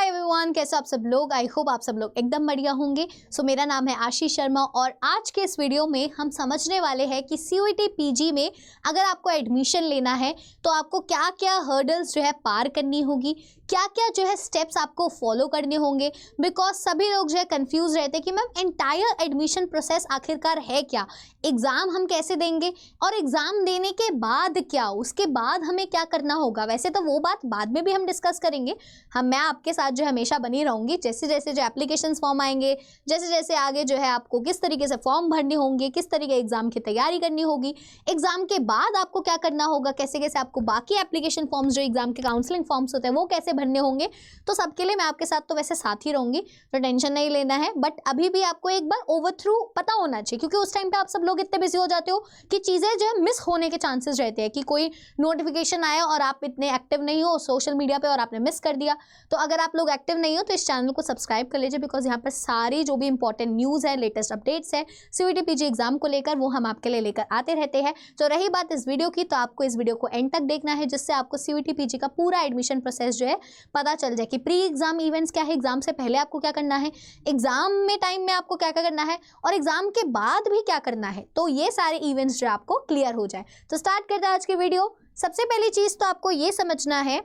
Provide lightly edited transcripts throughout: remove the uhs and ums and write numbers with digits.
Hi everyone, कैसे आप सब लोग। आई होप आप सब लोग एकदम बढ़िया होंगे। सो मेरा नाम है आशीष शर्मा और आज के इस वीडियो में हम समझने वाले हैं कि सीयूईटी पीजी में अगर आपको एडमिशन लेना है तो आपको क्या क्या हर्डल्स जो है पार करनी होगी, क्या क्या जो है स्टेप्स आपको फॉलो करने होंगे। बिकॉज सभी लोग जो है कंफ्यूज रहते हैं कि मैम एंटायर एडमिशन प्रोसेस आखिरकार है क्या, एग्ज़ाम हम कैसे देंगे और एग्ज़ाम देने के बाद क्या, उसके बाद हमें क्या करना होगा। वैसे तो वो बात बाद में भी हम डिस्कस करेंगे। मैं आपके साथ जो हमेशा बनी रहूँगी। जैसे जैसे जो एप्लीकेशंस फॉर्म आएंगे, जैसे जैसे आगे जो है आपको किस तरीके से फॉर्म भरने होंगे, किस तरीके एग्ज़ाम की तैयारी करनी होगी, एग्ज़ाम के बाद आपको क्या करना होगा, कैसे कैसे आपको बाकी एप्लीकेशन फॉर्म्स जो एग्ज़ाम के काउंसलिंग फॉर्म्स होते हैं वो कैसे भरने होंगे। तो सबके लिए मैं आपके साथ तो वैसे साथ ही रहूँगी, तो टेंशन नहीं लेना है। बट अभी भी आपको एक बार ओवर थ्रू पता होना चाहिए, क्योंकि उस टाइम पे आप सब लोग इतने बिजी हो जाते हो कि चीज़ें जो है मिस होने के चांसेस रहते हैं कि कोई नोटिफिकेशन आया और आप इतने एक्टिव नहीं हो सोशल मीडिया पे और आपने मिस कर दिया। तो अगर आप लोग एक्टिव नहीं हो तो इस चैनल को सब्सक्राइब कर लीजिए, बिकॉज यहाँ पर सारी जो भी इंपॉर्टेंट न्यूज़ है, लेटेस्ट अपडेट्स है सीयूईटी पीजी एग्जाम को लेकर, वो हम आपके लिए लेकर आते रहते हैं। तो रही बात इस वीडियो की, तो आपको इस वीडियो को एंड तक देखना है, जिससे आपको सीयूईटी पीजी का पूरा एडमिशन प्रोसेस जो है पता चल जाए कि प्री एग्जाम इवेंट्स क्या है, एग्जाम से पहले आपको क्या करना है, एग्जाम में टाइम में आपको क्या क्या करना है और एग्जाम के बाद भी क्या करना है। तो ये सारे इवेंट्स जो आपको क्लियर हो जाए। तो स्टार्ट करते हैं आज की वीडियो। सबसे पहली चीज़ तो आपको ये समझना है,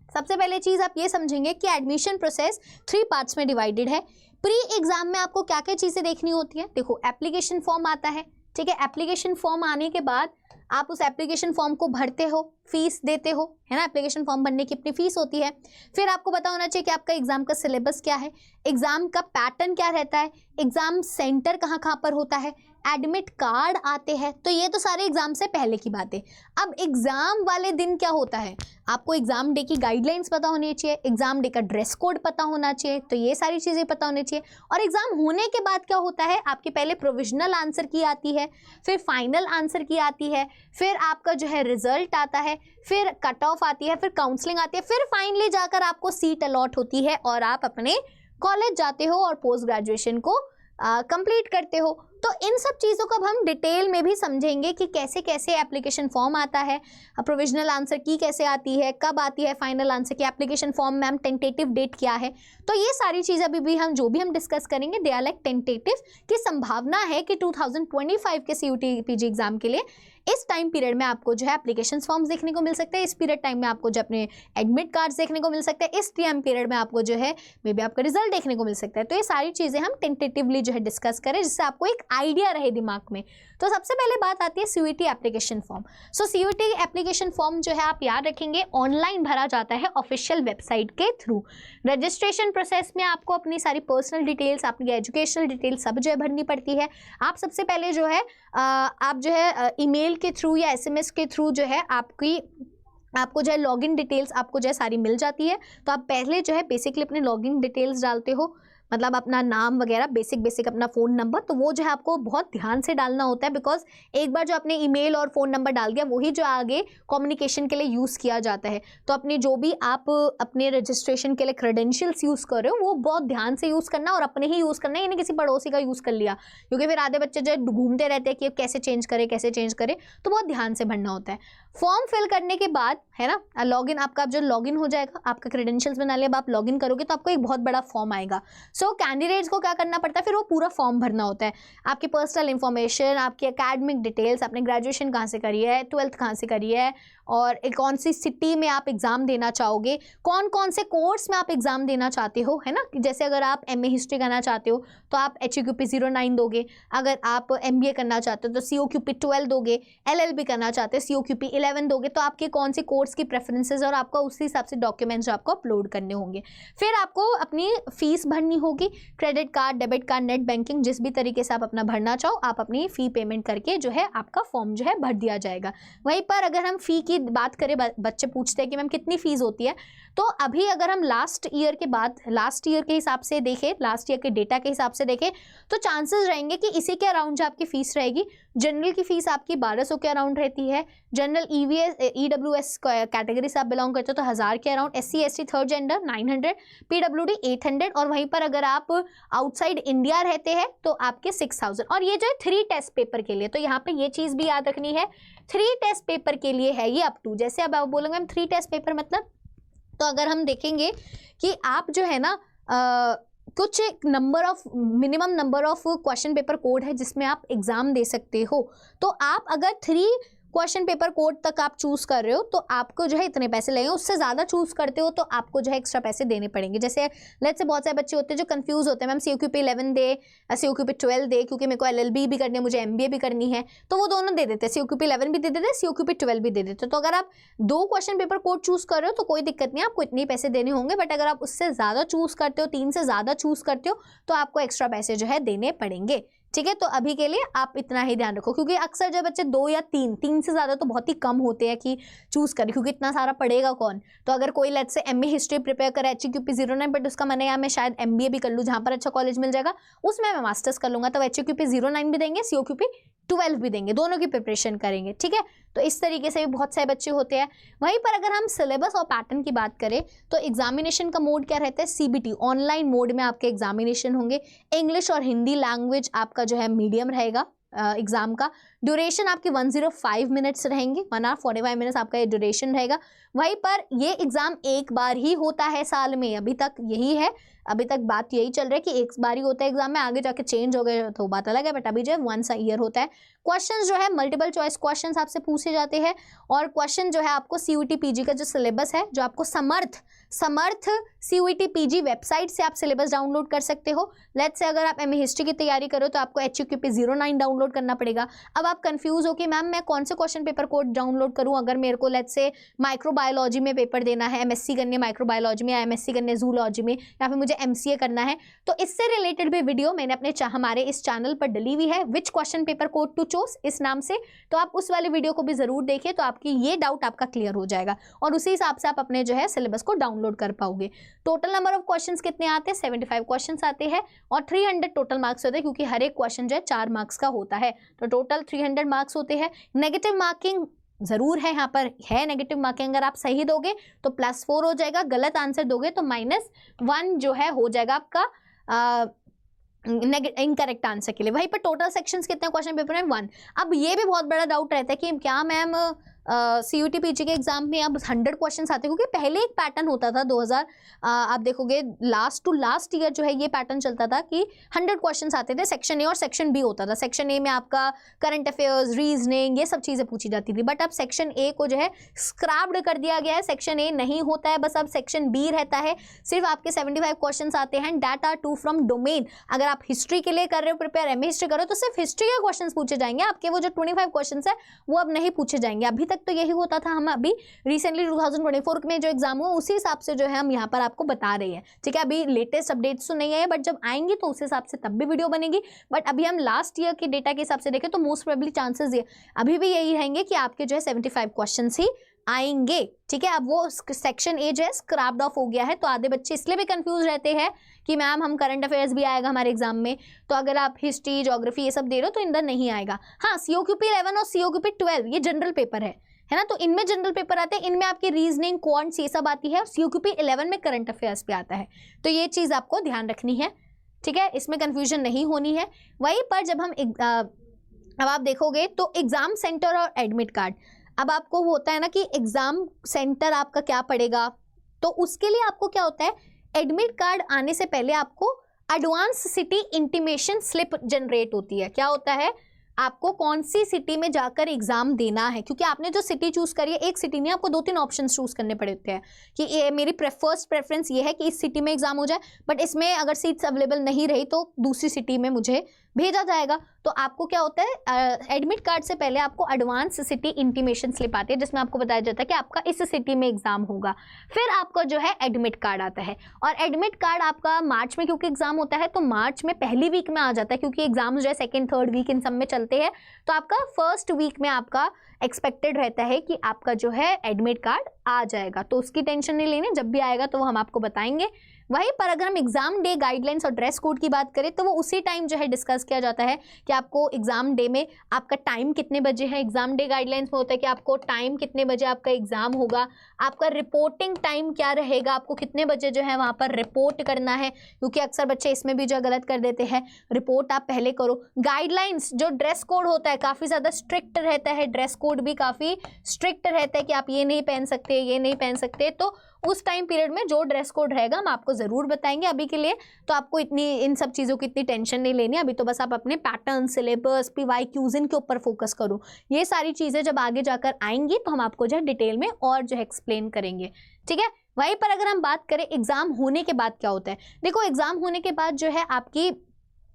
सबसे पहले चीज़ आप ये समझेंगे कि एडमिशन प्रोसेस 3 पार्ट्स में डिवाइडेड है। प्री एग्जाम में आपको क्या क्या चीज़ें देखनी होती है। देखो, एप्लीकेशन फॉर्म आता है, ठीक है। एप्लीकेशन फॉर्म आने के बाद आप उस एप्लीकेशन फॉर्म को भरते हो, फीस देते हो, है ना। एप्लीकेशन फॉर्म भरने की अपनी फीस होती है। फिर आपको पता होना चाहिए कि आपका एग्जाम का सिलेबस क्या है, एग्जाम का पैटर्न क्या रहता है, एग्जाम सेंटर कहाँ कहाँ पर होता है, एडमिट कार्ड आते हैं। तो ये तो सारे एग्जाम से पहले की बातें। अब एग्जाम वाले दिन क्या होता है, आपको एग्जाम डे की गाइडलाइंस पता होनी चाहिए, एग्जाम डे का ड्रेस कोड पता होना चाहिए। तो ये सारी चीज़ें पता होनी चाहिए। और एग्जाम होने के बाद क्या होता है, आपके पहले प्रोविजनल आंसर की आती है, फिर फाइनल आंसर की आती है, फिर आपका जो है रिजल्ट आता है, फिर कट ऑफ आती है, फिर काउंसलिंग आती है, फिर फाइनली जाकर आपको सीट अलॉट होती है और आप अपने कॉलेज जाते हो और पोस्ट ग्रेजुएशन को कंप्लीट करते हो। तो इन सब चीज़ों को अब हम डिटेल में भी समझेंगे कि कैसे कैसे एप्लीकेशन फॉर्म आता है, प्रोविजनल आंसर की कैसे आती है, कब आती है फाइनल आंसर की, एप्लीकेशन फॉर्म में हम टेंटेटिव डेट क्या है। तो ये सारी चीज़ अभी भी हम जो भी हम डिस्कस करेंगे दे आर लाइक टेंटेटिव, की संभावना है कि 2025 के सीयूईटी पीजी एग्जाम के लिए इस टाइम पीरियड में आपको जो है एप्लीकेशन फॉर्म्स देखने को मिल सकते हैं, इस पीरियड टाइम में आपको जो अपने एडमिट कार्ड्स देखने को मिल सकते हैं, इस टाइम पीरियड में आपको जो है मे बी आपका रिजल्ट देखने को मिल सकता है। तो ये सारी चीज़ें हम टेंटेटिवली जो है डिस्कस करें, जिससे आपको एक आइडिया रहे दिमाग में। तो सबसे पहले बात आती है सीयूईटी एप्लीकेशन फॉर्म। सो सीयूईटी एप्लीकेशन फॉर्म जो है आप याद रखेंगे ऑनलाइन भरा जाता है ऑफिशियल वेबसाइट के थ्रू। रजिस्ट्रेशन प्रोसेस में आपको अपनी सारी पर्सनल डिटेल्स, आपकी एजुकेशनल डिटेल्स सब जो है भरनी पड़ती है। आप सबसे पहले जो है आप जो है ईमेल के थ्रू या एसएमएस के थ्रू जो है आपको जो है लॉगिन डिटेल्स आपको जो है सारी मिल जाती है। तो आप पहले जो है बेसिकली अपने लॉगिन डिटेल्स डालते हो, मतलब अपना नाम वगैरह, बेसिक अपना फ़ोन नंबर। तो वो जो है आपको बहुत ध्यान से डालना होता है, बिकॉज एक बार जो आपने ईमेल और फ़ोन नंबर डाल दिया वही जो आगे कम्युनिकेशन के लिए यूज़ किया जाता है। तो अपने जो भी आप अपने रजिस्ट्रेशन के लिए क्रेडेंशियल्स यूज़ कर रहे हो वो बहुत ध्यान से यूज़ करना और अपने ही यूज़ करना है, यानी किसी पड़ोसी का यूज़ कर लिया, क्योंकि फिर आधे बच्चे जो है घूमते रहते हैं कि कैसे चेंज करें। तो बहुत ध्यान से भरना होता है। फॉर्म फिल करने के बाद, है ना, लॉगिन आपका जो लॉगिन हो जाएगा, आपका क्रेडेंशियल्स बना लिया, अब आप लॉगिन करोगे तो आपको एक बहुत बड़ा फॉर्म आएगा। सो कैंडिडेट्स को क्या करना पड़ता है, फिर वो पूरा फॉर्म भरना होता है। आपकी पर्सनल इंफॉर्मेशन, आपकी एकेडमिक डिटेल्स, आपने ग्रेजुएशन कहाँ से करी है, 12th कहाँ से करी है, और कौन सी सिटी में आप एग्ज़ाम देना चाहोगे, कौन कौन से कोर्स में आप एग्ज़ाम देना चाहते हो, है ना। जैसे अगर आप MA हिस्ट्री करना चाहते हो तो आप HUQP 09 दोगे, अगर आप MBA करना चाहते हो तो COQP 12 दोगे, LLB करना चाहते हो COQP 11 दोगे। तो आपके कौन से कोर्स की प्रेफरेंसेस और आपका उसी हिसाब से डॉक्यूमेंट्स आपको अपलोड करने होंगे। फिर आपको अपनी फीस भरनी होगी, credit card, debit card, net banking, जिस भी तरीके से आप अपना भरना चाहो आप अपनी फ़ी पेमेंट करके जो है आपका फॉर्म जो है भर दिया जाएगा। वहीं पर अगर हम फ़ी की बात करें, बच्चे पूछते हैं कि मैम कितनी फ़ीस होती है, तो अभी अगर हम लास्ट ईयर के हिसाब से देखें, लास्ट ईयर के डेटा के हिसाब से देखें, तो चांसेस रहेंगे कि इसी के अराउंड जो आपकी फ़ीस रहेगी। जनरल की फ़ीस आपकी 1200 के अराउंड रहती है, जनरल EWS कैटेगरी से आप बिलोंग करते हो तो 1000 के around, SC ST third gender 900, PWD 800, और वहीं पर अगर आप आउटसाइड इंडिया रहते हैं तो आपके 6000। और ये जो है 3 टेस्ट पेपर के लिए, तो यहाँ पे ये चीज़ भी याद रखनी है, 3 टेस्ट पेपर के लिए है ये अप टू। जैसे अब आप बोलोगे मैम 3 टेस्ट पेपर मतलब, तो तो अगर हम देखेंगे कि आप जो है ना कुछ एक minimum number of question paper code है जिसमें आप एग्जाम दे सकते हो, तो आप अगर 3 क्वेश्चन पेपर कोड तक आप चूज कर रहे हो तो आपको जो है इतने पैसे लगेंगे। उससे ज़्यादा चूज करते हो तो आपको जो है एक्स्ट्रा पैसे देने पड़ेंगे। जैसे लेट्स से बहुत सारे बच्चे होते हैं जो कंफ्यूज होते हैं, मैम COQP 11 दे, COQP 12 दे, क्योंकि मेरे को LLB भी करनी है, मुझे MBA भी करनी है, तो वो दोनों दे देते हैं, COQP 11 भी दे देते हैं, COQP 12 भी दे देते हैं। तो अगर आप 2 क्वेश्चन पेपर कोड चूज कर रहे हो तो कोई दिक्कत नहीं, आपको इतने पैसे देने होंगे। बट अगर आप उससे ज़्यादा चूज करते हो, 3 से ज़्यादा चूज करते हो, तो आपको एक्स्ट्रा पैसे जो है देने पड़ेंगे। ठीक है, तो अभी के लिए आप इतना ही ध्यान रखो, क्योंकि अक्सर जब बच्चे 2 या 3 से ज़्यादा तो बहुत ही कम होते हैं कि चूज करें, क्योंकि इतना सारा पढ़ेगा कौन। तो अगर कोई let's say MA history prepare करे HEQP 09, बट उसका मन है मैं शायद MBA भी कर लूँ, जहाँ पर अच्छा कॉलेज मिल जाएगा उसमें मैं मास्टर्स कर लूँगा, तो HEQP 09 भी देंगे, COQP 12 भी देंगे, दोनों की प्रिपरेशन करेंगे। ठीक है, तो इस तरीके से भी बहुत सारे बच्चे होते हैं। वहीं पर अगर हम सिलेबस और पैटर्न की बात करें तो एग्जामिनेशन का मोड क्या रहता है, CBT ऑनलाइन मोड में आपके एग्जामिनेशन होंगे। इंग्लिश और हिंदी लैंग्वेज आपका जो है मीडियम रहेगा। एग्जाम का ड्यूरेशन आपके 105 मिनट्स रहेंगे, 1 hour 45 मिनट्स आपका ये ड्यूरेशन रहेगा। वहीं पर ये एग्जाम एक बार ही होता है साल में, अभी तक यही है, अभी तक बात यही चल रहा है कि एक बार ही होता है एग्जाम में, आगे जाके चेंज हो गए तो बात अलग है, बट अभी जो है 1 ईयर होता है। क्वेश्चंस जो है मल्टीपल चॉइस क्वेश्चंस आपसे पूछे जाते हैं, और क्वेश्चन जो है आपको CUET PG का जो सिलेबस है, जो आपको समर्थ CUET PG वेबसाइट से आप सिलेबस डाउनलोड कर सकते हो। लेट्स से अगर आप MA हिस्ट्री की तैयारी करो तो आपको HEQP 09 डाउनलोड करना पड़ेगा। अब आप कंफ्यूज हो कि मैम मैं कौन से क्वेश्चन पेपर कोड डाउनलोड करूं, अगर मेरे को लेट्स से माइक्रोबायोलॉजी में पेपर देना है, MSc करनी है माइक्रोबायोलॉजी में, या MSc करनी है जूलॉजी में, या फिर मुझे MCA करना है, तो इससे रिलेटेड भी वीडियो मैंने अपने हमारे इस चैनल पर डली हुई है, which question paper code to choose, इस नाम से। तो आप उस वाले वीडियो को भी जरूर देखिए, तो आपकी ये डाउट आपका क्लियर हो जाएगा, और उसी हिसाब से आप अपने जो है सिलेबस को डाउनलोड कर पाओगे। टोटल नंबर ऑफ क्वेश्चंस कितने आते हैं, 75 क्वेश्चंस आते हैं, और 300 टोटल मार्क्स होते हैं, क्योंकि हर एक क्वेश्चन जो है 4 मार्क्स का होता है, तो टोटल 300 मार्क्स होते हैं। नेगेटिव मार्किंग जरूर है, यहाँ पर है नेगेटिव मार्किंग, अगर आप सही दोगे तो +4 हो जाएगा, गलत आंसर दोगे तो -1 जो है हो जाएगा आपका इनकरेक्ट आंसर के लिए। वहीं पर टोटल सेक्शंस कितने क्वेश्चन पेपर में 1। अब ये भी बहुत बड़ा डाउट रहता है कि क्या मैम CUET PG के एग्जाम में अब 100 क्वेश्चंस आते हैं, क्योंकि पहले एक पैटर्न होता था 2000 आप देखोगे लास्ट टू लास्ट ईयर जो है ये पैटर्न चलता था कि 100 क्वेश्चंस आते थे, सेक्शन A और सेक्शन B होता था। सेक्शन A में आपका करंट अफेयर्स, रीजनिंग, ये सब चीज़ें पूछी जाती थी, बट अब सेक्शन A को जो है स्क्रैप्ड कर दिया गया है, सेक्शन A नहीं होता है, बस अब सेक्शन B रहता है। सिर्फ आपके 75 क्वेश्चन आते हैं, that are two from domain. अगर आप हिस्ट्री के लिए कर रहे हो प्रिपेयर, MA हिस्ट्री कर रहे हो, तो सिर्फ हिस्ट्री के क्वेश्चन पूछे जाएंगे, आपके वो जो 25 क्वेश्चन है वो अब नहीं पूछे जाएंगे। अभी तो यही होता था, हम अभी रिसेंटली 2024 में जो एग्जाम हुआ उसी हिसाब से जो है हम यहाँ पर आपको बता रहे हैं। ठीक है, अभी लेटेस्ट अपडेट्स तो नहीं आए, बट जब आएंगी तो उस हिसाब से तब भी वीडियो बनेगी। बट अभी हम लास्ट ईयर के डेटा के हिसाब से देखें तो मोस्ट प्रोबेबली चांसेस ये अभी भी यही रहेंगे कि आपके जो है 75 क्वेश्चन ही आएंगे। ठीक है, अब वो सेक्शन A जो है स्क्रैप्ड ऑफ हो गया है, तो आधे बच्चे इसलिए भी कंफ्यूज रहते हैं कि मैम हम करंट अफेयर्स भी आएगा हमारे एग्जाम में, तो अगर आप हिस्ट्री, ज्योग्राफी ये सब दे रहे हो तो इधर नहीं आएगा। हाँ, COQP 11 और COQP 12 ये जनरल पेपर है ना, तो इनमें जनरल पेपर आते हैं, इनमें आपकी रीजनिंग, क्वांट्स ये सब आती है, और COQP 11 में करंट अफेयर्स भी आता है, तो ये चीज़ आपको ध्यान रखनी है। ठीक है, इसमें कंफ्यूजन नहीं होनी है। वहीं पर जब हम अब आप देखोगे तो एग्जाम सेंटर और एडमिट कार्ड, अब आपको होता है ना कि एग्जाम सेंटर आपका क्या पड़ेगा, तो उसके लिए आपको क्या होता है, एडमिट कार्ड आने से पहले आपको advance city intimation slip generate होती है। क्या होता है, आपको कौन सी सिटी में जाकर एग्जाम देना है, क्योंकि आपने जो सिटी चूज करी है, एक सिटी नहीं, आपको 2-3 ऑप्शन चूज करने पड़ते हैं कि ये मेरी फर्स्ट प्रेफरेंस ये है कि इस सिटी में एग्जाम हो जाए, बट इसमें अगर सीट्स अवेलेबल नहीं रही तो दूसरी सिटी में मुझे भेजा जाएगा। तो आपको क्या होता है, एडमिट कार्ड से पहले आपको एडवांस सिटी इंटीमेशन स्लिप आती है, जिसमें आपको बताया जाता है कि आपका इस सिटी में एग्जाम होगा। फिर आपका जो है एडमिट कार्ड आता है, और एडमिट कार्ड आपका मार्च में, क्योंकि एग्जाम होता है तो मार्च में पहली वीक में आ जाता है, क्योंकि एग्जाम जो है 2nd 3rd वीक इन सब में चलते हैं, तो आपका 1st वीक में आपका एक्सपेक्टेड रहता है कि आपका जो है एडमिट कार्ड आ जाएगा। तो उसकी टेंशन नहीं लेनी, जब भी आएगा तो वो हम आपको बताएंगे। वहीं पर अगर हम एग्जाम डे गाइडलाइंस और ड्रेस कोड की बात करें तो वो उसी टाइम जो है डिस्कस किया जाता है कि आपको एग्जाम डे में आपका टाइम कितने बजे है। एग्जाम डे गाइडलाइंस में होता है कि आपको टाइम कितने बजे आपका एग्जाम होगा, आपका रिपोर्टिंग टाइम क्या रहेगा, आपको कितने बजे जो है वहाँ पर रिपोर्ट करना है, क्योंकि अक्सर बच्चे इसमें भी जो गलत कर देते हैं, रिपोर्ट आप पहले करो। गाइडलाइंस जो ड्रेस कोड होता है काफ़ी ज़्यादा स्ट्रिक्ट रहता है, ड्रेस कोड भी काफ़ी स्ट्रिक्ट रहता है कि आप ये नहीं पहन सकते, ये नहीं पहन सकते, तो उस टाइम पीरियड में जो ड्रेस कोड रहेगा हम आपको ज़रूर बताएंगे। अभी के लिए तो आपको इतनी इन सब चीज़ों की इतनी टेंशन नहीं लेनी, अभी तो बस आप अपने पैटर्न, सिलेबस, PYQs इनके ऊपर फोकस करो। ये सारी चीज़ें जब आगे जाकर आएंगी तो हम आपको जो है डिटेल में और जो है एक्सप्लेन करेंगे, ठीक है। वहीं पर अगर हम बात करें एग्जाम होने के बाद क्या होता है, देखो एग्जाम होने के बाद जो है आपकी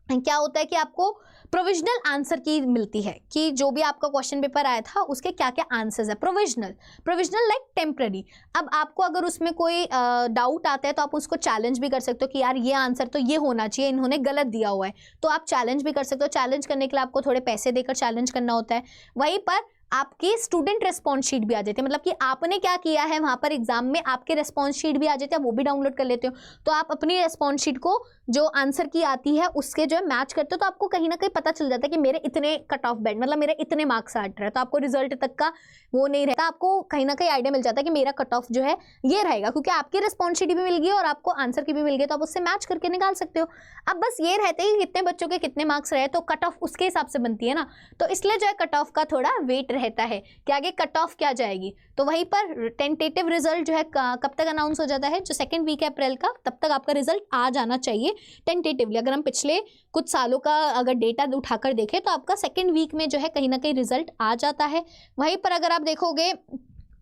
क्या होता है कि आपको प्रोविजनल आंसर की मिलती है कि जो भी आपका क्वेश्चन पेपर आया था उसके क्या क्या आंसर्स है। Provisional like temporary. अब आपको अगर उसमें कोई डाउट आता है तो आप उसको चैलेंज भी कर सकते हो कि यार ये आंसर तो ये होना चाहिए, इन्होंने गलत दिया हुआ है, तो आप चैलेंज भी कर सकते हो। चैलेंज करने के लिए आपको थोड़े पैसे देकर चैलेंज करना होता है। वहीं पर आपकी स्टूडेंट रिस्पॉन्स शीट भी आ जाती है, मतलब कि आपने क्या किया है वहाँ पर एग्जाम में, आपके रिस्पॉन्स शीट भी आ जाती है, वो भी डाउनलोड कर लेते हो। तो आप अपनी रिस्पॉन्स शीट को जो आंसर की आती है उसके जो है मैच करते हो, तो आपको कहीं ना कहीं पता चल जाता है कि मेरे इतने कट ऑफ बैंड, मतलब मेरे इतने मार्क्स आ रहे हैं। तो आपको रिजल्ट तक का वो नहीं रहता, आपको कहीं ना कहीं आइडिया मिल जाता है कि मेरा कट ऑफ जो है ये रहेगा, क्योंकि आपकी रिस्पॉन्स शीट भी मिल गई और आपको आंसर की भी मिल गई, तो आप उससे मैच करके निकाल सकते हो। अब बस ये रहते हैं कि कितने बच्चों के कितने मार्क्स रहे, तो कट ऑफ उसके हिसाब से बनती है ना, तो इसलिए जो है कट ऑफ का थोड़ा वेट रहता है कि आगे कट ऑफ क्या जाएगी। तो वहीं पर टेंटेटिव रिजल्ट जो है कब तक अनाउंस हो जाता है, जो सेकंड वीक है अप्रैल का, तब तक आपका रिजल्ट आ जाना चाहिए टेंटेटिवली। अगर हम पिछले कुछ सालों का अगर डेटा उठाकर देखें तो आपका सेकंड वीक में जो है कहीं ना कहीं रिजल्ट आ जाता है। वहीं पर अगर आप देखोगे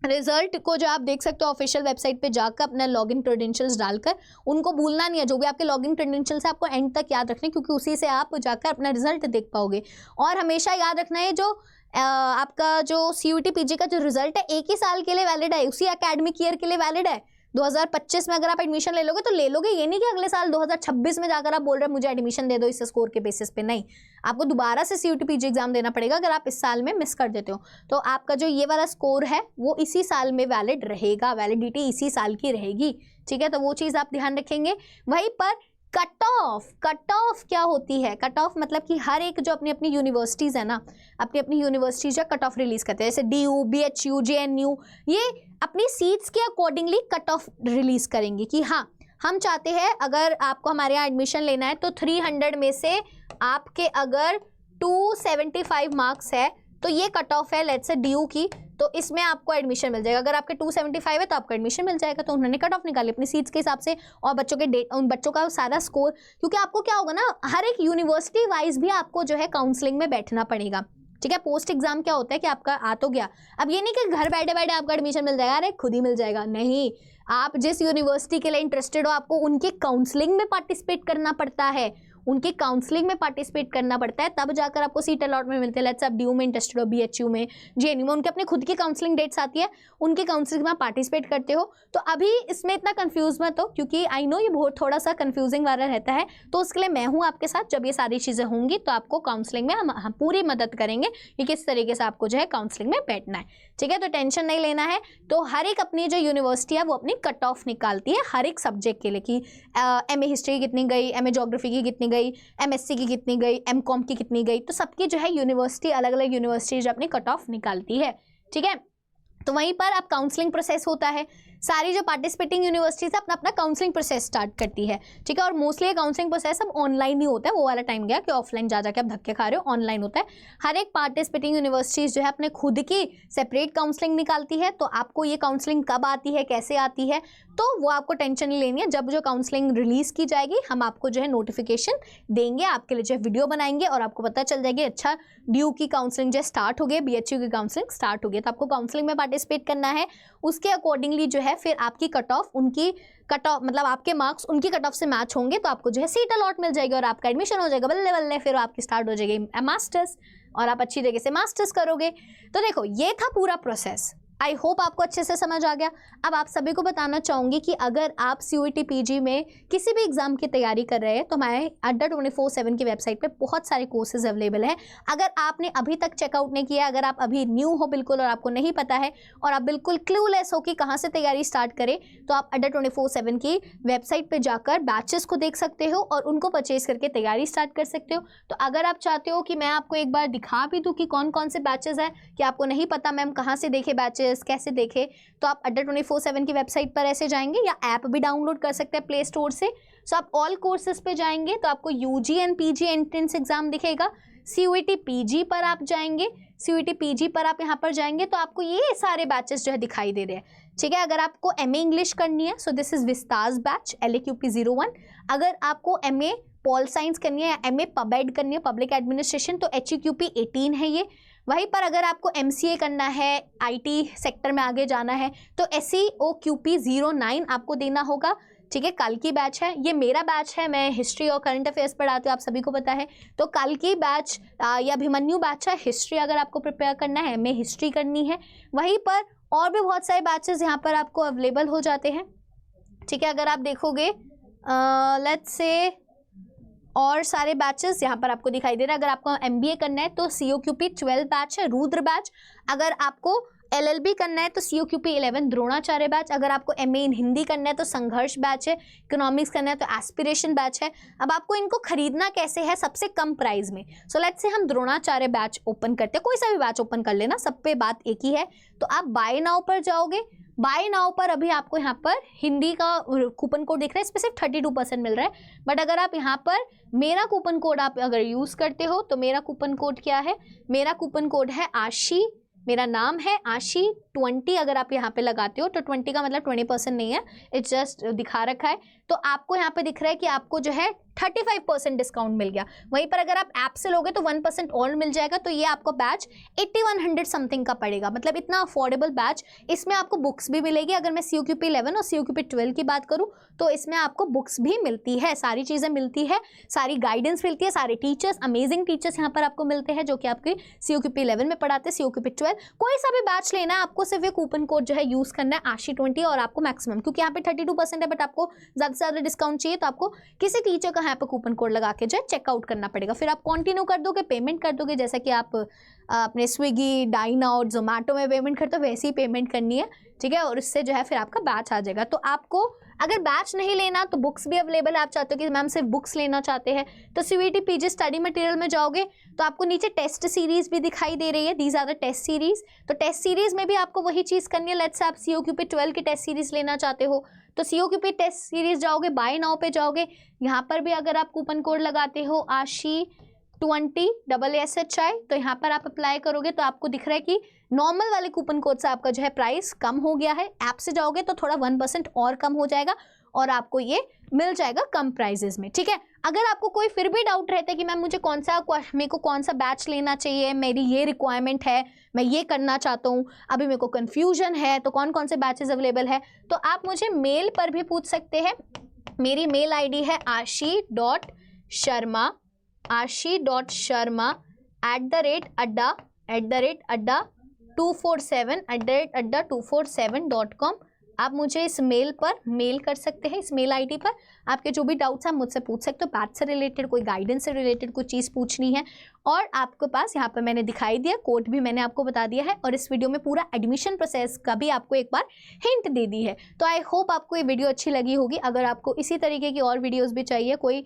रिजल्ट को जो आप देख सकते हो ऑफिशियल वेबसाइट पे जाकर अपना लॉगिन क्रेडेंशियल्स डालकर, उनको भूलना नहीं है, जो भी आपके लॉगिन क्रेडेंशियल्स है आपको एंड तक याद रखने, क्योंकि उसी से आप जाकर अपना रिजल्ट देख पाओगे। और हमेशा याद रखना है जो आपका जो CUET PG का जो रिजल्ट है एक ही साल के लिए वैलिड है, उसी एकेडमिक ईयर के लिए वैलिड है। 2025 में अगर आप एडमिशन ले लोगे तो ले लोगे, ये नहीं कि अगले साल 2026 में जाकर आप बोल रहे हैं मुझे एडमिशन दे दो इस स्कोर के बेसिस पे, नहीं, आपको दोबारा से CUET PG एग्जाम देना पड़ेगा अगर आप इस साल में मिस कर देते हो। तो आपका जो ये वाला स्कोर है वो इसी साल में वैलिड रहेगा, वैलिडिटी इसी साल की रहेगी, ठीक है। तो वो चीज़ आप ध्यान रखेंगे। वहीं पर कट ऑफ क्या होती है, कट ऑफ मतलब कि हर एक जो अपनी अपनी यूनिवर्सिटीज़ है ना, अपनी अपनी यूनिवर्सिटीज कट ऑफ रिलीज करते हैं, जैसे DU, BHU, JNU, ये अपनी सीट्स के अकॉर्डिंगली कट ऑफ रिलीज करेंगे कि हाँ हम चाहते हैं अगर आपको हमारे यहाँ एडमिशन लेना है तो 300 में से आपके अगर 275 मार्क्स है तो ये कट ऑफ है लेट्स से DU की, तो इसमें आपको एडमिशन मिल जाएगा। अगर आपके 275 है तो आपको एडमिशन मिल जाएगा। तो उन्होंने कट ऑफ निकाली अपनी सीट्स के हिसाब से और बच्चों के डेट, उन बच्चों का सारा स्कोर, क्योंकि आपको क्या होगा ना हर एक यूनिवर्सिटी वाइज भी आपको जो है काउंसलिंग में बैठना पड़ेगा, ठीक है। पोस्ट एग्जाम क्या होता है कि आपका आ तो गया, अब ये नहीं कि घर बैठे बैठे आपका एडमिशन मिल जाएगा, अरे खुद ही मिल जाएगा, नहीं, आप जिस यूनिवर्सिटी के लिए इंटरेस्टेड हो आपको उनके काउंसलिंग में पार्टिसिपेट करना पड़ता है, उनकी काउंसलिंग में पार्टिसिपेट करना पड़ता है, तब जाकर आपको सीट अलॉटमेंट मिलते हैं। लेट्स आप DU में इंटरेस्टेड हो, BHU में, JNU में, उनके अपने खुद की काउंसलिंग डेट्स आती है, उनकी काउंसलिंग में पार्टिसिपेट करते हो। तो अभी इसमें इतना कंफ्यूज मत हो, क्योंकि आई नो ये बहुत थोड़ा सा कंफ्यूजिंग वाला रहता है, तो उसके लिए मैं हूँ आपके साथ। जब ये सारी चीज़ें होंगी तो आपको काउंसलिंग में हम पूरी मदद करेंगे कि किस तरीके से आपको जो है काउंसलिंग में बैठना है, ठीक है। तो टेंशन नहीं लेना है। तो हर एक अपनी जो यूनिवर्सिटी है वो अपनी कट ऑफ निकालती है हर एक सब्जेक्ट के लिए कि MA हिस्ट्री की कितनी गई, MA जोग्राफी की कितनी गई, MSc की कितनी गई, MCOM की कितनी गई, तो सबकी जो है यूनिवर्सिटी अलग अलग यूनिवर्सिटी जो अपनी कट ऑफ निकालती है, ठीक है। तो वहीं पर अब काउंसलिंग प्रोसेस होता है, सारी जो पार्टिसिपेटिंग यूनिवर्सिटीज अपना अपना काउंसलिंग प्रोसेस स्टार्ट करती है, ठीक है। और मोस्टली काउंसलिंग प्रोसेस अब ऑनलाइन ही होता है, वो वाला टाइम गया कि ऑफलाइन जा जाके आप धक्के खा रहे हो, ऑनलाइन होता है। हर एक पार्टिसिपेटिंग यूनिवर्सिटीज जो है अपने खुद की सेपरेट काउंसलिंग निकालती है। तो आपको ये काउंसलिंग कब आती है, कैसे आती है, तो वो आपको टेंशन नहीं लेनी है। जब जो काउंसलिंग रिलीज की जाएगी हम आपको जो है नोटिफिकेशन देंगे, आपके लिए जो है वीडियो बनाएंगे और आपको पता चल जाएगी अच्छा DU की काउंसलिंग जो स्टार्ट हो गई, BHU की काउंसलिंग स्टार्ट हो गई, तो आपको काउंसलिंग में पार्टिसिपेट करना है। उसके अकॉर्डिंगली जो है फिर आपकी कट ऑफ उनकी कट ऑफ मतलब आपके मार्क्स उनकी कट ऑफ से मैच होंगे तो आपको जो है सीट अलॉट मिल जाएगी और आपका एडमिशन हो जाएगा बल्ले बल्ले। फिर आपकी स्टार्ट हो जाएगी मास्टर्स और आप अच्छी तरीके से मास्टर्स करोगे। तो देखो ये था पूरा प्रोसेस, आई होप आपको अच्छे से समझ आ गया। अब आप सभी को बताना चाहूँगी कि अगर आप CUET PG में किसी भी एग्जाम की तैयारी कर रहे हैं तो हमारे अड्डा 24/7 की वेबसाइट पे बहुत सारे कोर्सेज अवेलेबल हैं। अगर आपने अभी तक चेकआउट नहीं किया, अगर आप अभी न्यू हो बिल्कुल और आपको नहीं पता है और आप बिल्कुल क्लूलेस हो कि कहाँ से तैयारी स्टार्ट करें, तो आप अड्डा 24/7 की वेबसाइट पर जाकर बैचेस को देख सकते हो और उनको परचेज करके तैयारी स्टार्ट कर सकते हो। तो अगर आप चाहते हो कि मैं आपको एक बार दिखा भी दूँ कि कौन कौन से बैचेस हैं, कि आपको नहीं पता मैम कहाँ से देखे बैचेस कैसे देखे, तो आप अड्डा 24/7 की वेबसाइट पर ऐसे जाएंगे या ऐप भी डाउनलोड कर सकते हैं प्ले स्टोर से। सो आप ऑल कोर्सेज पे जाएंगे तो आपको UG and PG entrance exam दिखेगा। CUET PG पर आप जाएंगे, CUET PG पर आप यहाँ पर जाएंगे तो आपको ये सारे बैचेस जो है दिखाई दे रहे हैं, ठीक है। अगर आपको MA इंग्लिश करनी है so this is vistas batch LAQP 01। अगर आपको MA पॉल साइंस करनी है या MA पबेड करनी है पब्लिक एडमिनिस्ट्रेशन तो HEQP 18 है ये। वहीं पर अगर आपको MCA करना है IT सेक्टर में आगे जाना है तो SEOQP 09 आपको देना होगा। ठीक है, कल की बैच है, ये मेरा बैच है, मैं हिस्ट्री और करंट अफेयर्स पढ़ाती हूँ, आप सभी को पता है। तो कल की बैच या अभिमन्यु बैच है हिस्ट्री, अगर आपको प्रिपेयर करना है MA हिस्ट्री करनी है। वहीं पर और भी बहुत सारे बैचेस यहाँ पर आपको अवेलेबल हो जाते हैं। ठीक है, अगर आप देखोगे लेट्स से और सारे बैचेस यहाँ पर आपको दिखाई दे रहा है। अगर आपको MBA करना है तो COQP 12 बैच है, रुद्र बैच। अगर आपको LLB करना है तो COQP 11 द्रोणाचार्य बैच। अगर आपको MA इन हिंदी करना है तो संघर्ष बैच है। इकोनॉमिक्स करना है तो एस्पिरेशन बैच है। अब आपको इनको खरीदना कैसे है, सबसे कम प्राइस में। सो लेट्स से हम द्रोणाचार्य बैच ओपन करते हैं, कोई सा भी बैच ओपन कर लेना, सब पे बात एक ही है। तो आप बाय नाउ पर जाओगे, बाय नाउ पर अभी आपको यहाँ पर हिंदी का कूपन कोड दिख रहा है, इस पर सिर्फ 32% मिल रहा है। बट अगर आप यहाँ पर मेरा कूपन कोड आप अगर यूज़ करते हो तो मेरा कूपन कोड क्या है, मेरा कूपन कोड है आशी, मेरा नाम है आशी 20। अगर आप यहाँ पे लगाते हो तो 20 का मतलब 20% नहीं है, इट्स जस्ट दिखा रखा है। तो आपको यहाँ पे दिख रहा है कि आपको जो है 35% डिस्काउंट मिल गया। वहीं पर अगर आप ऐप से लोगे तो 1% और मिल जाएगा। तो ये आपको बैच 8100 समथिंग का पड़ेगा, मतलब इतना अफोर्डेबल बैच। इसमें आपको बुक्स भी मिलेगी। अगर मैं COQP 11 और COQP 12 की बात करूँ तो इसमें आपको बुक्स भी मिलती है, सारी चीज़ें मिलती है, सारी गाइडेंस मिलती है, सारे टीचर्स, अमेजिंग टीचर्स यहाँ पर आपको मिलते हैं जो कि आपके COQP 11 में पढ़ाते हैं, COQP 12। कोई सा भी बैच लेना है आपको सिर्फ ये कूपन कोड जो है यूज़ करना है आशी 20, और आपको मैक्सिमम, क्योंकि यहाँ पे 32% है बट आपको ज़्यादा से ज़्यादा डिस्काउंट चाहिए तो आपको किसी टीचर का यहाँ पे कूपन कोड लगा के जो है चेकआउट करना पड़ेगा। फिर आप कंटिन्यू कर दोगे, पेमेंट कर दोगे, जैसा कि आप अपने स्विगी, डाइना और जोमेटो में पेमेंट करते हो वैसे ही पेमेंट करनी है। ठीक है, और इससे जो है फिर आपका बैच आ जाएगा। तो आपको अगर बैच नहीं लेना तो बुक्स भी अवेलेबल है। आप चाहते हो कि मैम सिर्फ बुक्स लेना चाहते हैं तो CVT PG स्टडी मटेरियल में जाओगे तो आपको नीचे टेस्ट सीरीज भी दिखाई दे रही है, these are the test series. तो टेस्ट सीरीज में भी आपको वही चीज़ करनी है। लेट्स से आप COQP 12 की टेस्ट सीरीज लेना चाहते हो तो COQP टेस्ट सीरीज जाओगे, बाय नाउ पे जाओगे, यहाँ पर भी अगर आप कूपन कोड लगाते हो आशी 20 SSHI तो यहाँ पर आप अप्लाई करोगे तो आपको दिख रहा है कि नॉर्मल वाले कूपन कोड से आपका जो है प्राइस कम हो गया है। ऐप से जाओगे तो थोड़ा 1% और कम हो जाएगा और आपको ये मिल जाएगा कम प्राइजेस में। ठीक है, अगर आपको कोई फिर भी डाउट रहता है कि मैम मुझे मेरे को कौन सा बैच लेना चाहिए, मेरी ये रिक्वायरमेंट है, मैं ये करना चाहता हूँ, अभी मेरे को कन्फ्यूजन है, तो कौन कौन से बैचेस अवेलेबल है, तो आप मुझे मेल पर भी पूछ सकते हैं। मेरी मेल ID है ashi.sharma@247@247.com। आप मुझे इस मेल पर मेल कर सकते हैं, इस मेल ID पर आपके जो भी डाउट्स हैं मुझसे पूछ सकते हो। बैच से रिलेटेड, कोई गाइडेंस से रिलेटेड कोई चीज़ पूछनी है। और आपके पास यहाँ पर मैंने दिखाई दिया, कोड भी मैंने आपको बता दिया है और इस वीडियो में पूरा एडमिशन प्रोसेस का भी आपको एक बार हिंट दे दी है। तो आई होप आपको ये वीडियो अच्छी लगी होगी। अगर आपको इसी तरीके की और वीडियोज़ भी चाहिए, कोई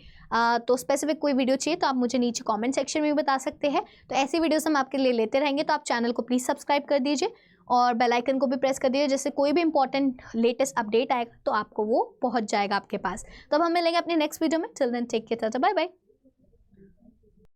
तो स्पेसिफिक कोई वीडियो चाहिए तो आप मुझे नीचे कॉमेंट सेक्शन में भी बता सकते हैं। तो ऐसी वीडियोज़ हम आपके लिए लेते रहेंगे। तो आप चैनल को प्लीज़ सब्सक्राइब कर दीजिए और बेल आइकन को भी प्रेस कर दीजिए, जिससे कोई भी इंपॉर्टेंट लेटेस्ट अपडेट आएगा तो आपको वो पहुंच जाएगा आपके पास। तो अब हम मिलेंगे अपने नेक्स्ट वीडियो में। Till then take care, bye bye.